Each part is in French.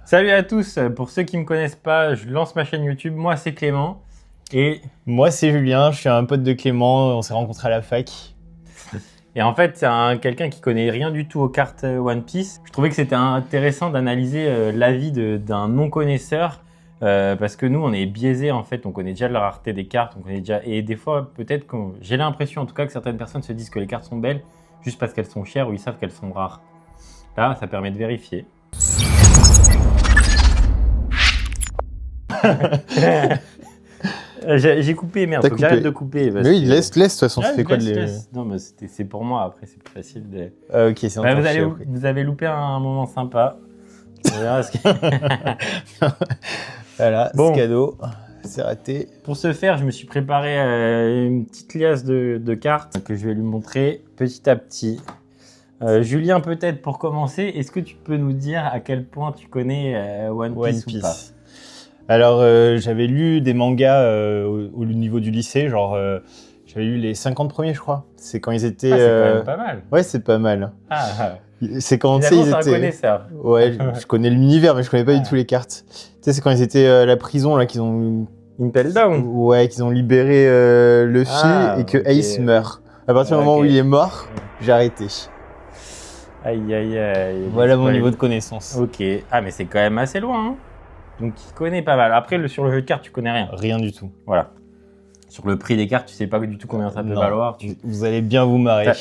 Salut à tous, pour ceux qui ne me connaissent pas, je lance ma chaîne YouTube, moi c'est Clément et Moi, c'est Julien, je suis un pote de Clément, on s'est rencontrés à la fac. en fait c'est quelqu'un qui connaît rien du tout aux cartes One Piece. Je trouvais que c'était intéressant d'analyser l'avis d'un non-connaisseur parce que nous on est biaisés en fait, on connaît déjà la rareté des cartes, on connaît déjà et des fois peut-être que j'ai l'impression en tout cas que certaines personnes se disent que les cartes sont belles juste parce qu'elles sont chères ou ils savent qu'elles sont rares. Là ça permet de vérifier. J'ai coupé, merde, faut que j'arrête de couper. Oui, laisse, de toute façon, Ah, c'était quoi laisse. Non, mais c'est pour moi, après c'est plus facile de... Ok, c'est vous avez loupé un moment sympa. On verra ce que... Voilà, Bon. c'est cadeau, c'est raté. Pour ce faire, je me suis préparé une petite liasse de cartes que je vais lui montrer petit à petit. Julien, peut-être pour commencer, est-ce que tu peux nous dire à quel point tu connais One Piece ou pas? Alors, j'avais lu des mangas au niveau du lycée, genre, j'avais lu les 50 premiers, je crois. C'est quand ils étaient... Ah, c'est quand même pas mal. Ouais, c'est pas mal. Ah, c'est quand, tu sais, ils c'est un étaient... connaisseur. Ouais, je connais l'univers, mais je connais pas du tout les cartes. Tu sais, c'est quand ils étaient à la prison, là, qu'ils ont... Impel Down. Ouais, qu'ils ont libéré Luffy et que Ace meurt. À partir du moment où il est mort, j'ai arrêté. Aïe, aïe, aïe. Voilà mon niveau de connaissance. Ok. Ah, mais c'est quand même assez loin, hein. Donc, il connaît pas mal. Après, sur le jeu de cartes, tu connais rien. Rien du tout. Voilà. Sur le prix des cartes, tu sais pas du tout combien ça peut valoir. Vous allez bien vous marrer.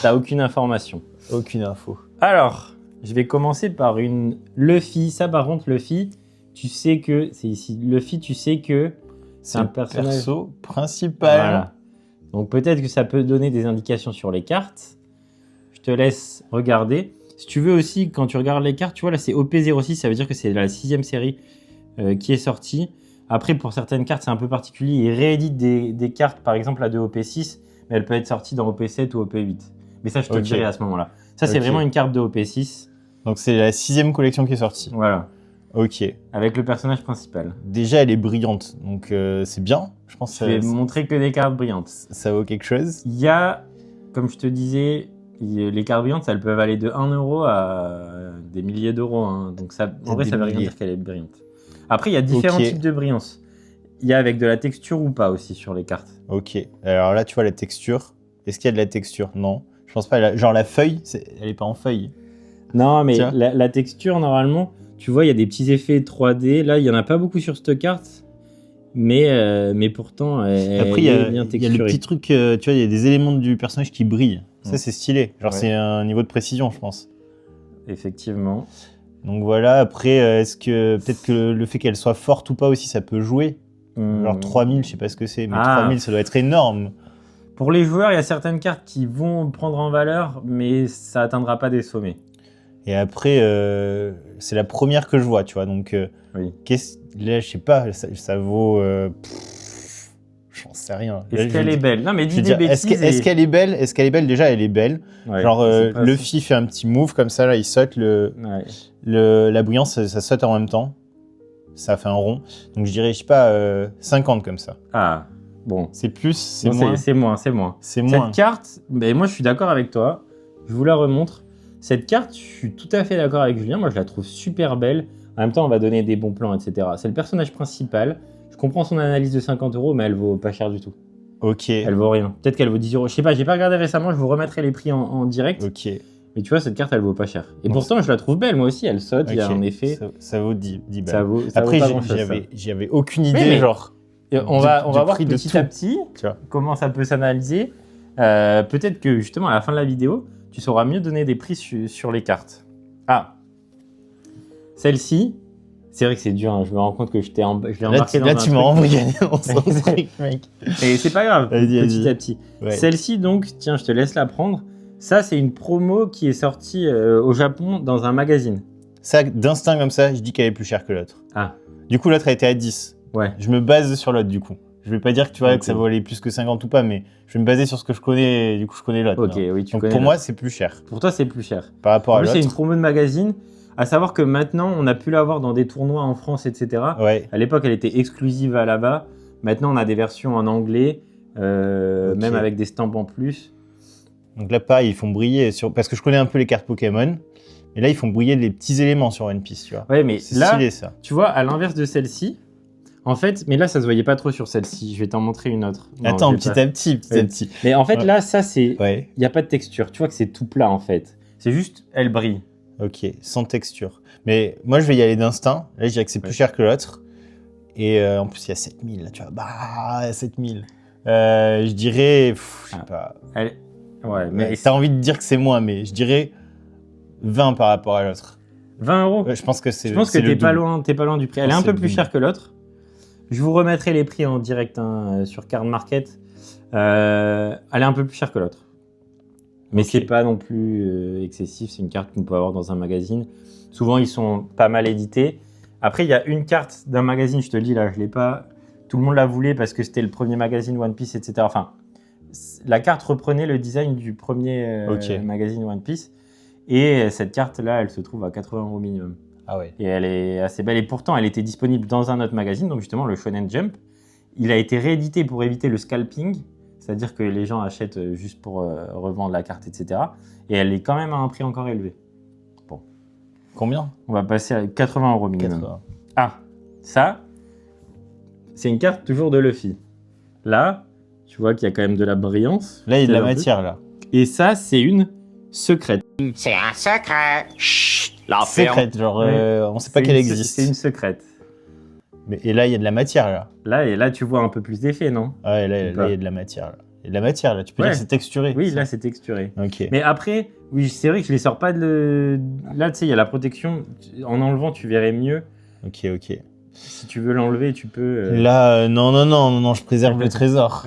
T'as aucune information. Aucune info. Alors, je vais commencer par une Luffy. Ça, par contre, Luffy, tu sais que... C'est ici. Luffy, tu sais que c'est un personnage perso principal. Voilà. Donc, peut-être que ça peut donner des indications sur les cartes. Je te laisse regarder. Si tu veux aussi, quand tu regardes les cartes, tu vois là c'est OP06, ça veut dire que c'est la 6e série qui est sortie. Après, pour certaines cartes, c'est un peu particulier. Ils rééditent des cartes, par exemple la de OP6, mais elle peut être sortie dans OP7 ou OP8. Mais ça, je te le dirai à ce moment-là. Ça, c'est vraiment une carte de OP6. Donc, c'est la 6e collection qui est sortie. Voilà. Ok. Avec le personnage principal. Déjà, elle est brillante, donc c'est bien. Je pense je vais montrer que des cartes brillantes. Ça vaut quelque chose. Il y a, comme je te disais, les cartes brillantes, elles peuvent aller de 1 euro à des milliers d'euros. Hein. Donc, ça, en vrai, ça veut rien dire qu'elle est brillante. Après, il y a différents types de brillance. Il y a avec de la texture ou pas aussi sur les cartes. Ok. Alors là, tu vois la texture. Est-ce qu'il y a de la texture? Non. Je pense pas. Genre la feuille, elle est pas en feuille. Non, mais la texture, normalement, tu vois, il y a des petits effets 3D. Là, il y en a pas beaucoup sur cette carte. Mais pourtant, après, il y a le petit truc, tu vois, il y a des éléments du personnage qui brillent. Ça, c'est stylé. Genre, c'est un niveau de précision, je pense. Effectivement. Donc voilà, après, est-ce que peut-être que le fait qu'elle soit forte ou pas aussi, ça peut jouer. Genre 3000, je sais pas ce que c'est, mais 3000, ça doit être énorme. Pour les joueurs, il y a certaines cartes qui vont prendre en valeur, mais ça atteindra pas des sommets. Et après, c'est la première que je vois, tu vois. Donc, là, je sais pas, ça vaut... J'en sais rien. Est-ce qu'elle est belle? Non, mais dis des bêtises. Est-ce qu'elle est belle? Est-ce qu'elle est belle? Déjà, elle est belle. Ouais, genre, Luffy fait un petit move comme ça, là, il saute. La brillance, ça saute en même temps. Ça fait un rond. Donc, je dirais, je sais pas, 50 comme ça. Ah, bon. C'est plus, c'est moins. C'est moins. Cette carte, ben, moi, je suis d'accord avec toi. Je vous la remontre. Cette carte, je suis tout à fait d'accord avec Julien. Moi, je la trouve super belle. En même temps, on va donner des bons plans, etc. C'est le personnage principal. Je comprends son analyse de 50 €, mais elle vaut pas cher du tout. Ok. Elle vaut rien. Peut-être qu'elle vaut 10 €. Je sais pas, j'ai pas regardé récemment, je vous remettrai les prix en direct. Ok. Mais tu vois, cette carte, elle vaut pas cher. Et pourtant, je la trouve belle, moi aussi, elle saute, il y a un effet. Ça vaut 10 balles. Ça après, vaut j'avais aucune idée, genre. On va voir petit à petit comment ça peut s'analyser. Peut-être que justement, à la fin de la vidéo, tu sauras mieux donner des prix sur les cartes. Ah, celle-ci. C'est vrai que c'est dur, hein. Je me rends compte que je l'ai embarqué dans un truc. Là, tu m'as embrigadé dans son truc, mec. Et c'est pas grave, petit à petit. Ouais. Celle-ci, donc, tiens, je te laisse la prendre. Ça, c'est une promo qui est sortie au Japon dans un magazine. Ça, d'instinct comme ça, je dis qu'elle est plus chère que l'autre. Ah. Du coup, l'autre a été à 10. Ouais. Je me base sur l'autre, du coup. Je vais pas dire que tu vois que ça vaut aller plus que 50 ou pas, mais je vais me baser sur ce que je connais, et du coup, je connais l'autre. Ok, oui, tu connais. Donc, pour moi, c'est plus cher. Pour toi, c'est plus cher. Par rapport à l'autre. C'est une promo de magazine. À savoir que maintenant, on a pu l'avoir dans des tournois en France, etc. Ouais. À l'époque, elle était exclusive à là-bas. Maintenant, on a des versions en anglais, même avec des stamps en plus. Donc là, pareil, ils font briller. Parce que je connais un peu les cartes Pokémon. Et là, ils font briller les petits éléments sur One Piece, tu vois. Ouais, mais c'est là, stylé, ça. Tu vois, à l'inverse de celle-ci, en fait, mais là, ça se voyait pas trop sur celle-ci. Je vais t'en montrer une autre. Non, attends, petit à petit. Mais en fait, là, ça, c'est... Ouais. Il n'y a pas de texture. Tu vois que c'est tout plat, en fait. C'est juste, elle brille. Ok, sans texture. Mais moi, je vais y aller d'instinct. Là, je dirais que c'est plus cher que l'autre. Et en plus, il y a 7000, là, tu vois. Bah, 7000. Je dirais... je sais pas. Ouais, mais... T'as envie de dire que c'est moins, mais je dirais 20 par rapport à l'autre. 20 €. Ouais, je pense que c'est. Je pense que t'es pas loin du prix. Elle est un peu plus chère que l'autre. Je vous remettrai les prix en direct sur Card Market. Elle est un peu plus chère que l'autre. Mais c'est pas non plus excessif. C'est une carte qu'on peut avoir dans un magazine. Souvent, ils sont pas mal édités. Après, il y a une carte d'un magazine, je te le dis là, je l'ai pas. Tout le monde la voulait parce que c'était le premier magazine One Piece, etc. Enfin, la carte reprenait le design du premier magazine One Piece. Et cette carte-là, elle se trouve à 80 € minimum. Ah ouais. Et elle est assez belle. Et pourtant, elle était disponible dans un autre magazine, donc justement le Shonen Jump. Il a été réédité pour éviter le scalping, c'est-à-dire que les gens achètent juste pour revendre la carte, etc. Et elle est quand même à un prix encore élevé. Bon. Combien? On va passer à 80 € minimum. 80. Ah, ça, c'est une carte toujours de Luffy. Là, tu vois qu'il y a quand même de la brillance. Là, il y a de la matière, là. Et ça, c'est une secrète. C'est un secret. Chut, secrète, genre, on sait pas qu'elle existe. C'est une secrète. Et là, il y a de la matière, là. Là, tu vois un peu plus d'effet, non? Ouais, là, il y a de la matière, là. Il y a de la matière, là. Tu peux dire que c'est texturé. Oui, là, c'est texturé. Ok. Mais après, oui, c'est vrai que je les sors pas de... Là, tu sais, il y a la protection. En enlevant, tu verrais mieux. Ok. Si tu veux l'enlever, tu peux... Là, non, je préserve le trésor.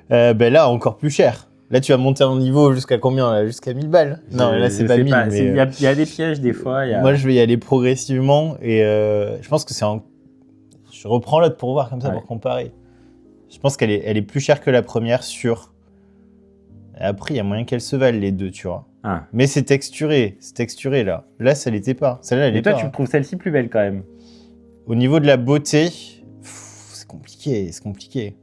Ben là, encore plus cher. Là, tu vas monter en niveau jusqu'à combien là? Jusqu'à 1000 balles? Non, là, c'est pas 1000. Il y a des pièges, des fois. Moi, je vais y aller progressivement. Et je pense que c'est en... Je reprends l'autre pour voir, comme ça, pour comparer. Je pense qu'elle est plus chère que la première, sûre. Et après, il y a moyen qu'elles se valent, les deux, tu vois. Ah. Mais c'est texturé, là. Là, ça l'était pas. Celle-là, elle est pas. Et toi, tu trouves celle-ci plus belle, quand même? Au niveau de la beauté, c'est compliqué.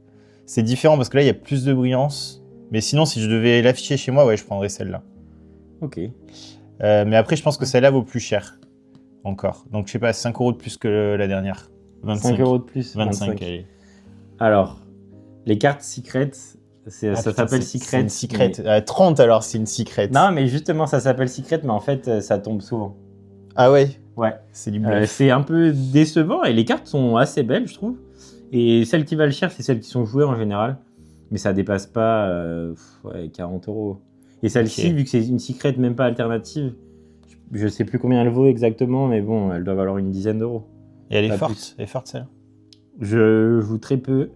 C'est différent, parce que là, il y a plus de brillance. Mais sinon, si je devais l'afficher chez moi, ouais, je prendrais celle-là. Ok. Mais après, je pense que celle-là vaut plus cher. Encore. Donc, je sais pas, 5 € de plus que la dernière. 25 € de plus. 25, allez. Alors, les cartes secrets, ça s'appelle secret. C'est une secret. Mais... 30 alors, c'est une secret. Non, mais justement, ça s'appelle secret, mais en fait, ça tombe souvent. Ah ouais? Ouais. C'est du bluff. C'est un peu décevant et les cartes sont assez belles, je trouve. Et celles qui valent cher, c'est celles qui sont jouées en général. Mais ça dépasse pas 40 €. Et celle-ci, vu que c'est une secret même pas alternative, je sais plus combien elle vaut exactement, mais bon, elle doit valoir une dizaine d'euros. Et elle est forte? Elle est forte, celle-là? Je joue très peu,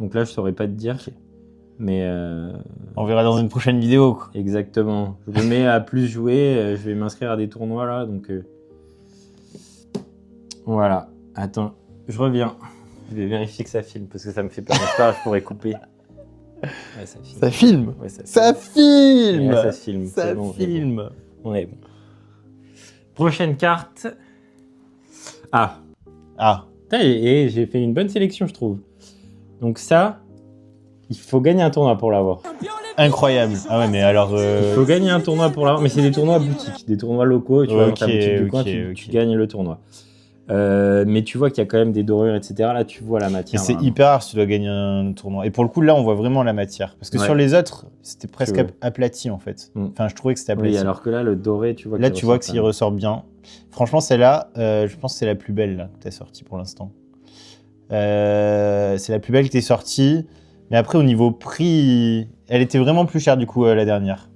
donc là, je saurais pas te dire. Okay. Mais... on verra dans une prochaine vidéo, quoi. Exactement. Je me mets à plus jouer, je vais m'inscrire à des tournois, là, donc... Voilà. Attends, je reviens. Je vais vérifier que ça filme, parce que ça me fait peur. J'espère que je pourrais couper. Ouais, ça filme. Ouais, ça filme. Ouais, ça filme. Ça filme. On est bon. Prochaine carte. Ah. Et j'ai fait une bonne sélection, je trouve. Donc ça, il faut gagner un tournoi pour l'avoir. Incroyable. Ah ouais, mais alors... Il faut gagner un tournoi pour l'avoir. Mais c'est des tournois boutiques, des tournois locaux. Tu vois, dans ta boutique du coin, tu gagnes le tournoi. Mais tu vois qu'il y a quand même des dorures, etc. Là, tu vois la matière. Mais c'est hyper rare si tu dois gagner un tournoi. Et pour le coup, là, on voit vraiment la matière. Parce que sur les autres, c'était presque aplati, en fait. Enfin, je trouvais que c'était aplati. Oui, alors que là, le doré, tu vois... Là, tu vois qu'il ressort bien. Franchement, celle-là, je pense que c'est la plus belle là, que tu as sortie pour l'instant. C'est la plus belle que tu es sortie. Mais après, au niveau prix, elle était vraiment plus chère, du coup, la dernière.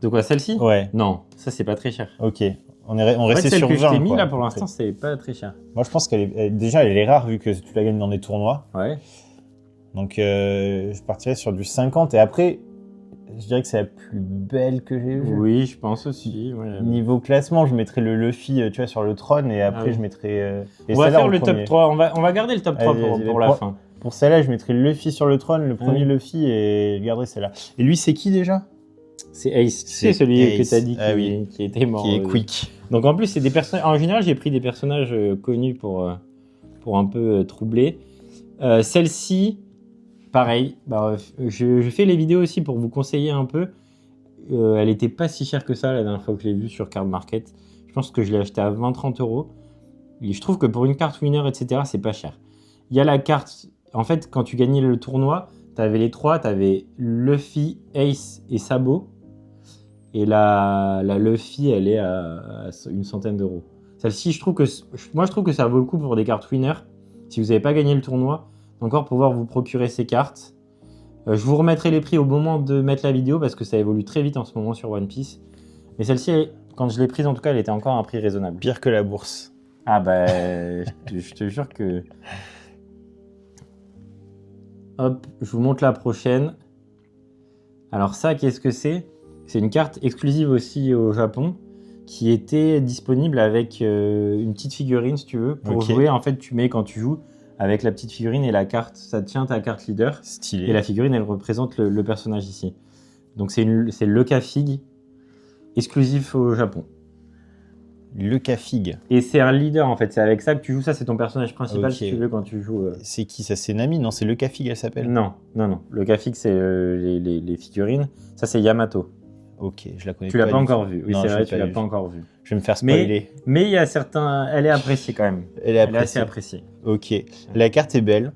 De quoi, celle-ci? Ouais. Non, ça, c'est pas très cher. Ok. On restait sur 20. Celle que je t'ai mis là pour l'instant, c'est pas très cher. Moi, je pense qu'elle est rare vu que tu la gagnes dans des tournois. Ouais. Donc, je partirais sur du 50. Et après, je dirais que c'est la plus belle que j'ai vue. Oui, je pense aussi. Ouais. Niveau classement, je mettrais le Luffy, tu vois, sur le trône. Et après, je mettrais. On va faire le top 3. On va garder le top 3 pour la fin. Pour celle-là, je mettrais le Luffy sur le trône, le premier Luffy, et je garderai celle-là. Et lui, c'est qui déjà? C'est Ace. C'est celui Ace. Que tu as dit qui était mort. Qui est quick. Donc en plus, c'est des personnages. En général, j'ai pris des personnages connus pour un peu troubler. Celle-ci, pareil. Je fais les vidéos aussi pour vous conseiller un peu. elle était pas si chère que ça la dernière fois que je l'ai vue sur Card Market. Je pense que je l'ai acheté à 20-30 €. Et je trouve que pour une carte winner, etc., c'est pas cher. Il y a la carte... En fait, quand tu gagnais le tournoi, t'avais les trois. T'avais Luffy, Ace et Sabo. Et la Luffy, elle est à une centaine d'euros. Celle-ci, je trouve que ça vaut le coup pour des cartes winner. Si vous n'avez pas gagné le tournoi, encore pouvoir vous procurer ces cartes. Je vous remettrai les prix au moment de mettre la vidéo parce que ça évolue très vite en ce moment sur One Piece. Mais celle-ci, quand je l'ai prise, en tout cas, elle était encore à un prix raisonnable. Pire que la bourse. Ah bah, je te jure que... Hop, je vous montre la prochaine. Alors ça, qu'est-ce que c'est? C'est une carte exclusive aussi au Japon qui était disponible avec une petite figurine, si tu veux. Pour jouer, en fait, tu mets quand tu joues avec la petite figurine et la carte, ça tient ta carte leader. Stylé. Et la figurine, elle représente le personnage ici. Donc c'est le K-Fig exclusif au Japon. Le K-Fig. Et c'est un leader en fait, c'est avec ça que tu joues, ça c'est ton personnage principal si tu veux quand tu joues. C'est qui ça? C'est Nami? Non, c'est le K-Fig elle s'appelle? Non. Le K-Fig c'est les figurines, ça c'est Yamato. Ok, je la connais pas. Tu l'as pas encore vu? Oui, non, c'est vrai, tu l'as pas encore vu. Je vais me faire spoiler. Mais il y a certains... Elle est appréciée quand même. Elle est assez appréciée. Ok, la carte est belle.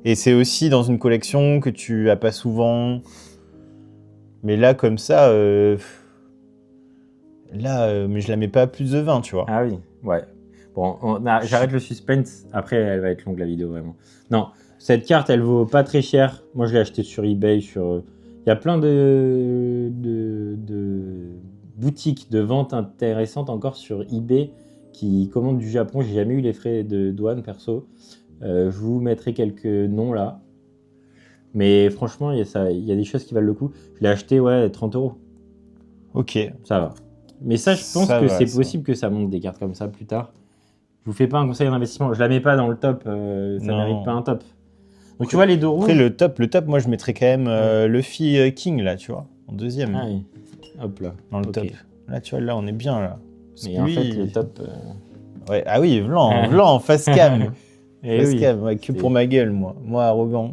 Et c'est aussi dans une collection que tu as pas souvent. Mais là, comme ça, mais je la mets pas à plus de 20, tu vois. Ah oui, ouais. Bon, j'arrête le suspense. Après, elle va être longue la vidéo, vraiment. Non, cette carte, elle vaut pas très cher. Moi, je l'ai achetée sur eBay. Il y a plein de boutiques de vente intéressantes encore sur eBay qui commandent du Japon. J'ai jamais eu les frais de douane, perso. Je vous mettrai quelques noms là. Mais franchement, il y a des choses qui valent le coup. Je l'ai acheté, 30 €. Ok. Ça va. Mais ça, je pense que c'est possible que ça monte des cartes comme ça plus tard. Je vous fais pas un conseil d'investissement. Je la mets pas dans le top. Ça mérite pas un top. Donc tu vois les deux rouges. Après le top, moi je mettrais quand même Luffy King là, tu vois, en deuxième. Ah oui. Hop là. Dans le top. Là, tu vois, là on est bien là. Mais en fait, le top. Ouais. Ah oui, blanc, face cam. Face cam, que pour ma gueule, moi arrogant.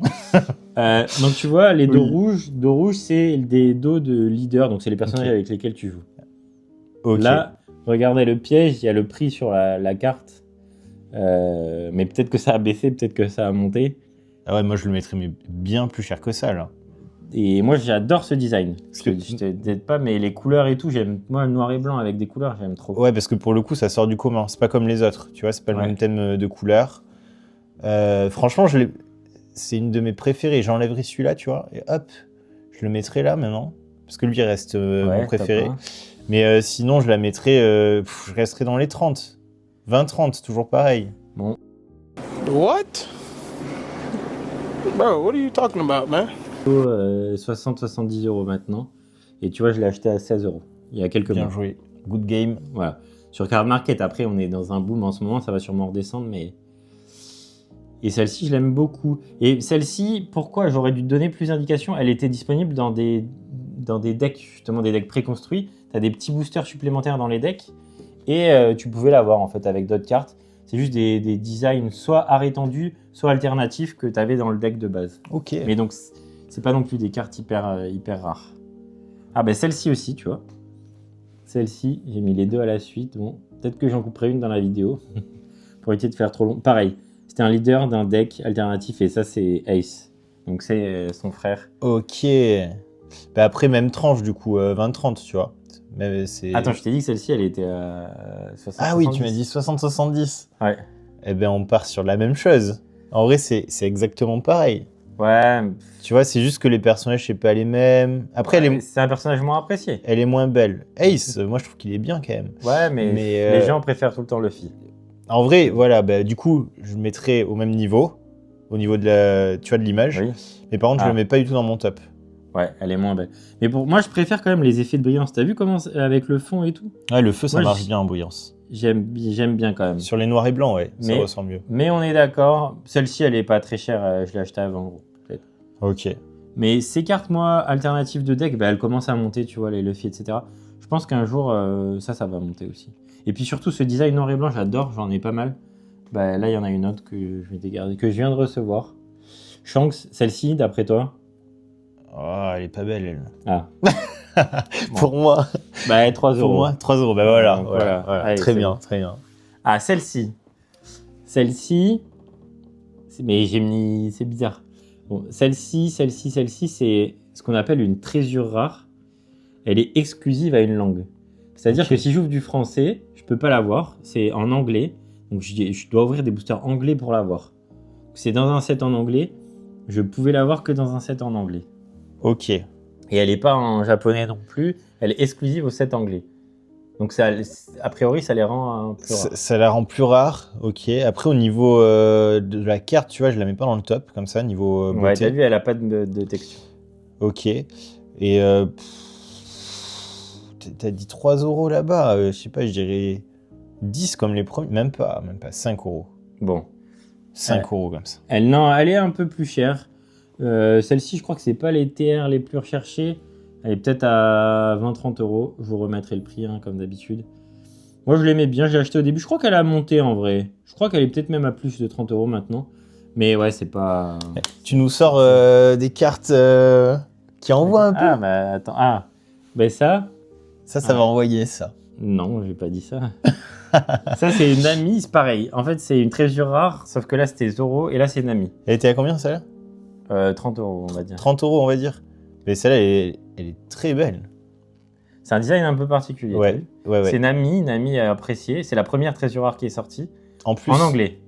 Donc tu vois, les dos rouges, c'est des dos de leader, donc c'est les personnages avec lesquels tu joues. Okay. Là, regardez le piège, il y a le prix sur la carte. Mais peut-être que ça a baissé, peut-être que ça a monté. Ah ouais, moi je le mettrais bien plus cher que ça là. Et moi j'adore ce design. Je te dis pas, mais les couleurs et tout, j'aime. Moi, le noir et blanc avec des couleurs, j'aime trop. Ouais, parce que pour le coup, ça sort du commun. C'est pas comme les autres, tu vois, c'est pas le même thème de couleurs. Franchement, c'est une de mes préférées. J'enlèverai celui-là, tu vois, et hop, je le mettrai là maintenant. Parce que lui, il reste mon préféré. Mais sinon, je la mettrai. Je resterai dans les 30. 20-30, toujours pareil. Bon. What? Bro, what are you talking about, man? 60-70 € maintenant. Et tu vois, je l'ai acheté à 16 € il y a quelques mois. Bien joué. Good game. Voilà. Sur Card Market, après, on est dans un boom en ce moment, ça va sûrement redescendre, mais. Et celle-ci, je l'aime beaucoup. Et celle-ci, pourquoi j'aurais dû te donner plus d'indications? Elle était disponible dans des decks, justement des decks préconstruits. Tu as des petits boosters supplémentaires dans les decks. Et tu pouvais l'avoir en fait avec d'autres cartes. C'est juste des designs soit arrêt tendu, soit alternatifs que tu avais dans le deck de base. Ok. Mais donc, c'est pas non plus des cartes hyper rares. Ah ben celle-ci aussi, tu vois. Celle-ci, j'ai mis les deux à la suite. Bon, peut-être que j'en couperai une dans la vidéo pour éviter de faire trop long. Pareil, c'était un leader d'un deck alternatif et ça c'est Ace. Donc c'est son frère. Ok. Bah après, même tranche du coup, 20-30, tu vois. Mais Attends, je t'ai dit que celle-ci elle était à 60-70. Ah oui, tu m'as dit 60-70. Ouais. Eh ben on part sur la même chose. En vrai, c'est exactement pareil. Ouais. Tu vois, c'est juste que les personnages, c'est pas les mêmes. Après, c'est un personnage moins apprécié. Elle est moins belle. Ace, moi je trouve qu'il est bien quand même. Ouais, mais les gens préfèrent tout le temps Luffy. En vrai, voilà, bah, du coup, je le mettrais au même niveau, au niveau de l'image. Oui. Mais par contre, je le mets pas du tout dans mon top. Ouais, elle est moins belle. Mais pour moi, je préfère quand même les effets de brillance. T'as vu comment avec le fond et tout? Ouais, le feu, ça marche bien en brillance. J'aime bien quand même. Sur les noirs et blancs, ouais, ça ressent mieux. Mais on est d'accord, celle-ci, elle est pas très chère. Je l'ai achetée à 20 €, peut-être. Ok. Mais ces cartes, moi, alternatives de deck, bah, elles commencent à monter, tu vois, les Luffy, etc. Je pense qu'un jour, ça va monter aussi. Et puis surtout, ce design noir et blanc, j'adore, j'en ai pas mal. Bah, là, il y en a une autre que je viens de recevoir. Shanks, celle-ci, d'après toi? Oh, elle est pas belle, elle. Ah. Pour moi. Bah, 3 euros. Pour moi, 3 euros. Bah voilà. Donc, voilà. Allez, très bien, bon. très bien. Ah, celle-ci. Celle-ci. Mais j'ai mis. C'est bizarre. Bon, celle-ci, c'est ce qu'on appelle une trésure rare. Elle est exclusive à une langue. C'est-à-dire que si j'ouvre du français, je peux pas l'avoir. C'est en anglais. Donc je dois ouvrir des boosters anglais pour l'avoir. C'est dans un set en anglais. Je pouvais l'avoir que dans un set en anglais. Ok. Et elle n'est pas en japonais non plus. Elle est exclusive au set anglais. Donc ça, a priori, ça les rend plus rares. Ça la rend plus rare. Ok. Après, au niveau de la carte, tu vois, je la mets pas dans le top, comme ça, niveau beauté. Ouais, t'as vu, elle a pas de texture. Ok. Et t'as dit 3 euros là-bas. Je sais pas, je dirais 10 comme les premiers. Même pas 5 euros. Bon. 5 euros comme ça. Elle est un peu plus chère. Celle-ci, je crois que c'est pas les TR les plus recherchés. Elle est peut-être à 20-30 euros. Je vous remettrai le prix, hein, comme d'habitude. Moi, je l'aimais bien. Je l'ai acheté au début. Je crois qu'elle a monté en vrai. Je crois qu'elle est peut-être même à plus de 30 euros maintenant. Mais ouais, c'est pas... Tu nous sors des cartes qui envoient un peu. Ah, bah attends. Ah, ben ça... Ça va envoyer ça. Non, j'ai pas dit ça. Ça, c'est une amie, c'est pareil. En fait, c'est une trésure rare, sauf que là, c'était Zoro et là, c'est une amie. Elle était à combien, celle-là 30 euros, on va dire. 30 euros, on va dire. Mais celle-là, elle est très belle. C'est un design un peu particulier. Ouais. C'est une amie appréciée. C'est la première trésure rare qui est sortie. En plus. En anglais.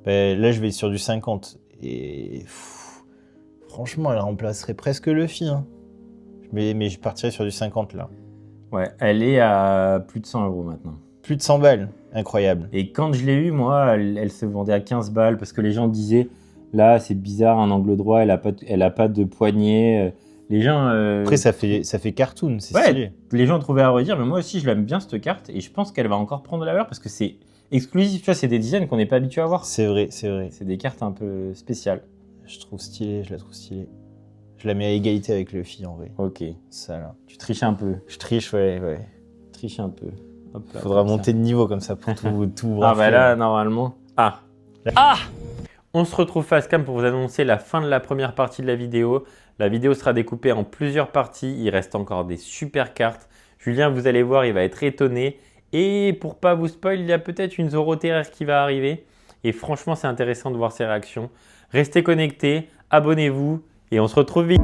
Là, je vais sur du 50. Et franchement, elle remplacerait presque Luffy. Hein. Mais je partirais sur du 50 là. Ouais, elle est à plus de 100 euros maintenant. Plus de 100 balles. Incroyable. Et quand je l'ai eue, moi, elle se vendait à 15 balles parce que les gens disaient là, c'est bizarre, un angle droit, elle a pas de poignée. Les gens. Après, ça fait cartoon, c'est stylé. Les gens trouvaient à redire, mais moi aussi, je l'aime bien cette carte et je pense qu'elle va encore prendre de la valeur parce que c'est exclusif. Tu vois, c'est des designs qu'on n'est pas habitué à voir. C'est vrai, c'est vrai. C'est des cartes un peu spéciales. Je la trouve stylée. Je la mets à égalité avec Luffy en vrai. Ok. Ça là. Tu triches un peu. Je triche, ouais. Triche un peu. Hop là, faudra comme monter de niveau comme ça pour tout Ah bah là, normalement... Ah. On se retrouve face cam pour vous annoncer la fin de la première partie de la vidéo. La vidéo sera découpée en plusieurs parties. Il reste encore des super cartes. Julien, vous allez voir, il va être étonné. Et pour pas vous spoil, il y a peut-être une Zoro TR qui va arriver. Et franchement, c'est intéressant de voir ses réactions. Restez connectés, abonnez-vous et on se retrouve vite.